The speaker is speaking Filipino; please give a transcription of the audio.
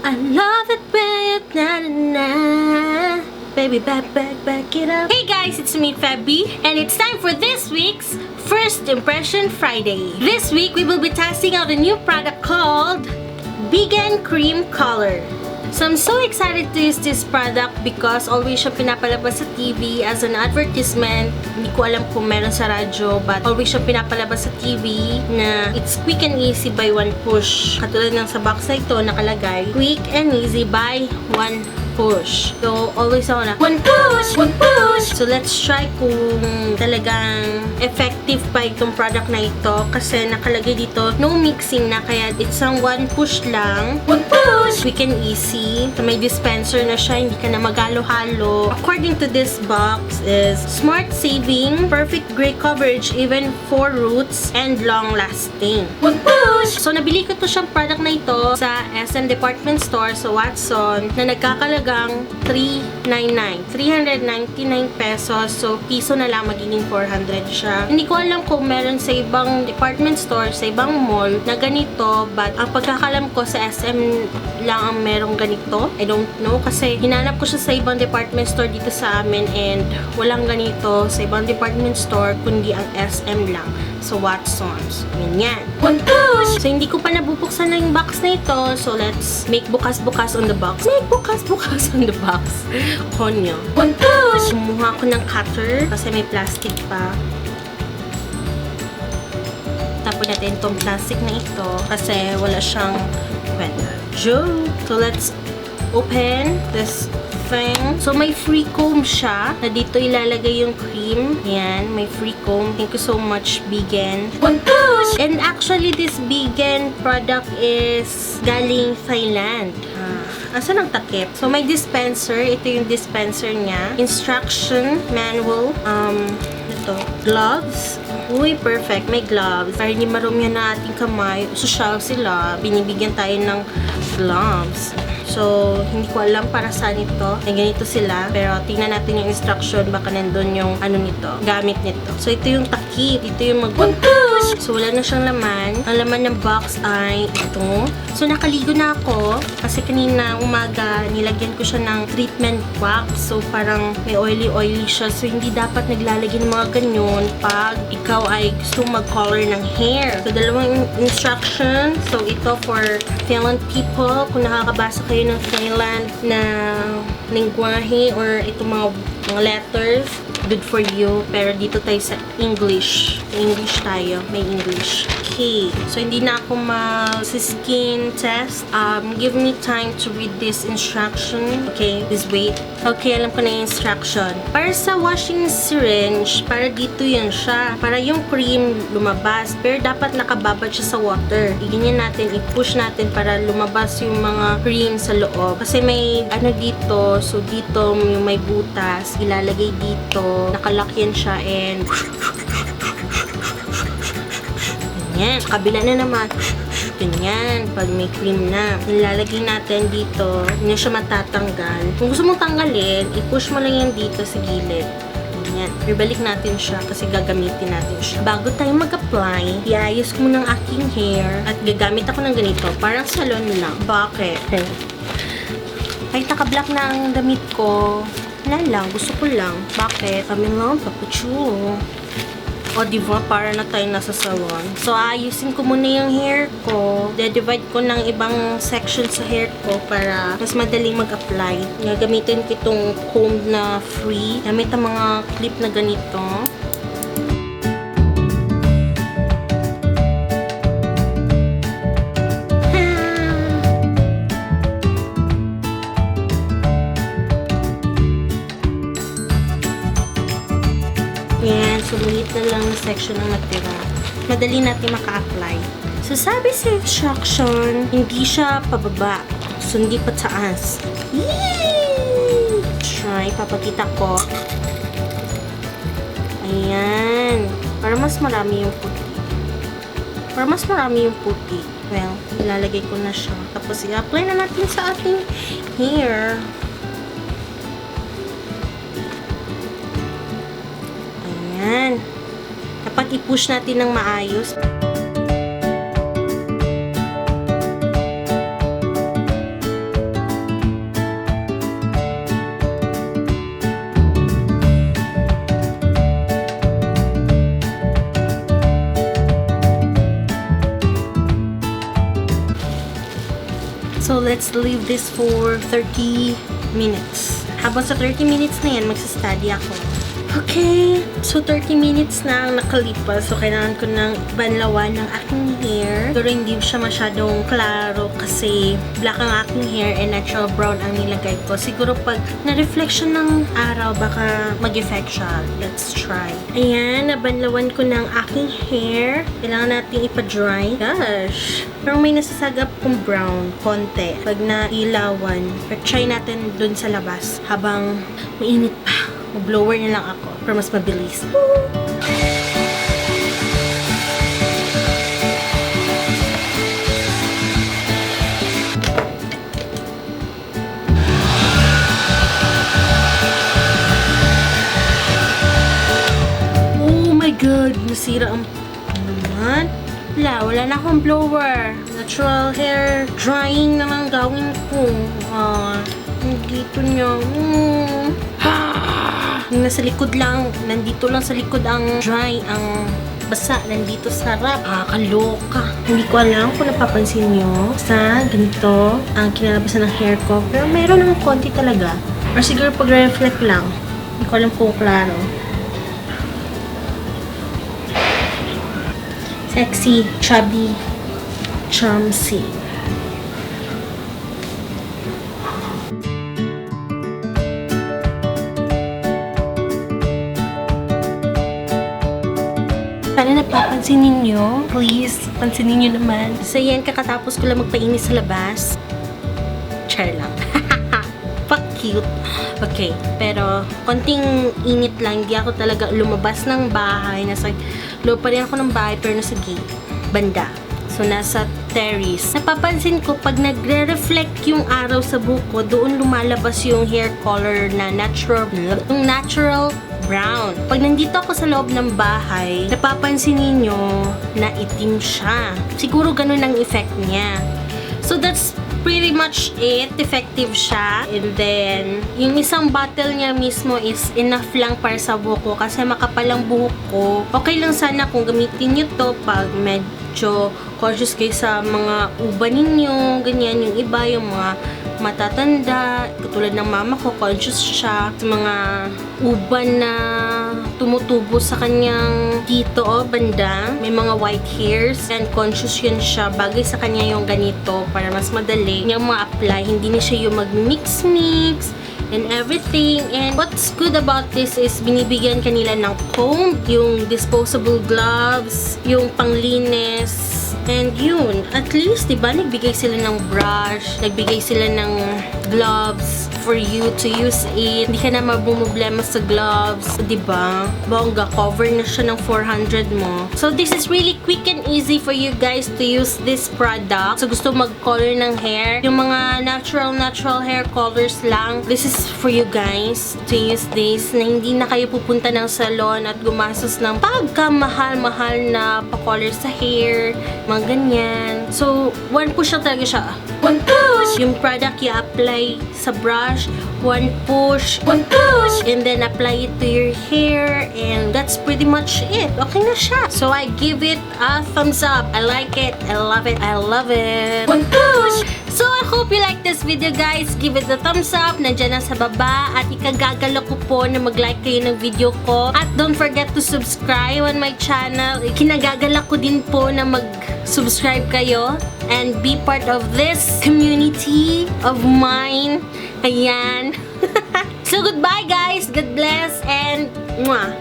I love it when you na. Baby, back it up. Hey guys, it's me, Febby, and it's time for this week's First Impression Friday. This week, we will be testing out a new product called Vegan Cream Color. So I'm so excited to use this product because always siya pinapalabas sa TV as an advertisement. Hindi ko alam kung meron sa radyo, but always siya pinapalabas sa TV na it's quick and easy by one push. Katulad ng sa box na ito nakalagay, quick and easy by one push. So, always ako na, one push! One push! So, let's try kung talagang effective pa itong product na ito kasi nakalagay dito, no mixing na, kaya it's ang one push lang. One push! Quick and easy. So, may dispenser na siya, hindi ka na magalo-halo. According to this box is smart saving, perfect gray coverage, even for roots, and long-lasting. One push! So, nabili ko to siyang product na ito sa SM Department Store sa Watson na nagkakalagang $399 pesos. So, piso na lang magiging 400 siya. Hindi ko alam kung meron sa ibang department store, sa ibang mall na ganito, but ang pagkakalam ko sa SM lang ang merong ganito. I don't know kasi hinanap ko siya sa ibang department store dito sa amin and walang ganito sa ibang department store kundi ang SM lang. So, Watsons. Ganyan. One push! So, hindi ko pa nabubuksan na yung box na ito. So, let's make bukas-bukas on the box. Make bukas-bukas on the box. Konyo. One push! Kumuha ko ng cutter kasi may plastic pa. Tapos natin itong plastic na ito kasi wala siyang joke. So, let's open this thing. So, may free comb siya na dito ilalagay yung cream. Ayan, may free comb. Thank you so much, Vegan. One push! And actually, this vegan product is galing Thailand. Asan ang takip? So, may dispenser. Ito yung dispenser niya. Instruction manual. Ito. Gloves. Uy, perfect. May gloves. Para hindi marumi na ating kamay. Social sila. Binibigyan tayo ng gloves. So, hindi ko alam para saan ito. Ay, ganito sila. Pero, tingnan natin yung instruction. Baka nandun yung ano nito. Gamit nito. So, ito yung takip. Ito yung mag-push. So, wala na siyang laman. Ang laman ng box ay ito. So, nakaligo na ako. Kasi kanina umaga, nilagyan ko siya ng treatment wax. So, parang may oily-oily siya. So, hindi dapat naglalagay ng mga ganyan pag ikaw ay gusto mag-color ng hair. So, dalawang instruction. So, ito for Thailand people. Kung nakakabasa kayo ng Thailand na lingwahe or itong mga letters, good for you. Pero dito tayo sa English. English tayo. May English. Okay. So, hindi na ako mag-skin test. Give me time to read this instruction. Okay. Just wait. Okay, alam ko na yung instruction. Para sa washing syringe, para dito yun siya. Para yung cream lumabas. Pero dapat nakababad siya sa water. Iganyan natin, i-push natin para lumabas yung mga cream sa loob. Kasi may ano dito. So, dito yung may butas. Ilalagay dito. Nakalock yan siya and ganyan. Sa kabila na naman. Ganyan. Pag may cream na. Nilalagay natin dito. Hindi siya matatanggal. Kung gusto mong tanggalin, i-push mo lang yan dito sa gilid. Ganyan. Ibalik natin siya kasi gagamitin natin siya. Bago tayo mag-apply, iayos ko muna ang aking hair at gagamit ako ng ganito. Parang salon lang. Bakit? Kahit naka-black na ang damit ko, wala lang. Gusto ko lang. Bakit? Kami lang, papuchu. O, diba? Para na tayo nasa salon. So, ayusin ko muna yung hair ko. De-divide ko ng ibang section sa hair ko para mas madaling mag-apply. Gagamitin ko itong comb na free. Gamit ang mga clip na ganito. Yan, sulit na lang na section ang natira. Madali natin maka-apply. So, sabi sa instruction, hindi siya pababa. So, hindi pa taas. Yee! Try, papakita ko. Ayan. Para mas marami yung puti. Para mas marami yung puti. Well, ilalagay ko na siya. Tapos, i-apply na natin sa ating hair. Ayan. Dapat i-push natin ng maayos. So, 'di ba? 'Di ba? Para mas marami yung puti. Para mas marami yung puti. Well, ilalagay ko na siya. Tapos i-apply na natin sa ating hair. Ayan. Dapat i-push natin ng maayos. So, let's leave this for 30 minutes. Habang sa 30 minutes na yan, magsa-study ako. Okay, so 30 minutes na ang nakalipas. So, kailangan ko ng banlawan ng aking hair. Pero hindi siya masyadong klaro kasi black ang aking hair and natural brown ang nilagay ko. Siguro pag na-reflection ng araw, baka mag-effect siya. Let's try. Ayan, nabanlawan ko ng aking hair. Kailangan natin ipa-dry. Gosh! Pero may nasasagap kong brown, konti. Pag nailawan, try natin dun sa labas habang mainit pa. Mag-blower na lang ako para mas mabilis. Oh my God! Nasira ang naman. Wala na akong blower. Natural hair drying naman gawin ko. Dito niya. Yung nasa likod lang, nandito lang sa likod ang dry, ang basa, nandito sa harap. Kaloka. Hindi ko alam kung napapansin nyo sa ganito ang kinalabasan ng hair ko. Pero meron namang konti talaga. Or siguro pag-reflect lang. Hindi ko alam kung klaro. Sexy, chubby, chumsy. Sana napapansin ninyo. Please, pansinin nyo naman. So yan, kakatapos ko lang magpainis sa labas. Char lang. Fuck cute. Okay, pero konting init lang. Hindi ako talaga lumabas ng bahay. Nasa loob pa rin ako ng bahay pero nasa gate. Banda. So, nasa terrace. Napapansin ko, pag nagre-reflect yung araw sa buko, doon lumalabas yung hair color na natural brown. Pag nandito ako sa loob ng bahay, napapansin niyo na itim siya. Siguro ganun ang effect niya. So, that's pretty much it. Effective siya. And then, yung isang bottle niya mismo is enough lang para sa buhok ko kasi makapal ang buhok ko. Okay lang sana kung gamitin niyo to pag medyo conscious kayo sa mga uban ninyo, ganyan. Yung iba, yung mga matatanda, katulad ng mama ko, conscious siya sa mga uban na tumutubo sa kanyang dito banda. May mga white hairs and conscious yun siya. Bagay sa kanya yung ganito para mas madali niyang ma-apply. Hindi na siya yung mag-mix-mix and everything. And what's good about this is binibigyan kanila ng comb, yung disposable gloves, yung panglinis. And yun, at least, diba, nagbigay sila ng brush, nagbigay sila ng gloves for you to use it. Hindi ka na mabumblema sa gloves, diba? Bongga, cover na siya ng 400 mo. So, this is really quick and easy for you guys to use this product. So, gusto mag-color ng hair, yung mga natural hair colors lang, this is for you guys to use this, na hindi na kayo pupunta ng salon at gumastos ng pagkamahal-mahal na pa-color sa hair, mga ganyan. So, one push lang talaga siya. One push! Yung product i-apply sa brush, one push, and then apply it to your hair, and that's pretty much it. Okay na siya. So, I give it a thumbs up. I like it. I love it. I love it. One push! So, I hope you like this video, guys. Give it a thumbs up. Nandiyan na sa baba. At ikagagala ko po na mag-like kayo ng video ko. At don't forget to subscribe on my channel. Kinagagala ko din po na mag-subscribe kayo and be part of this community of mine. Ayan. So, goodbye, guys. God bless and mwah.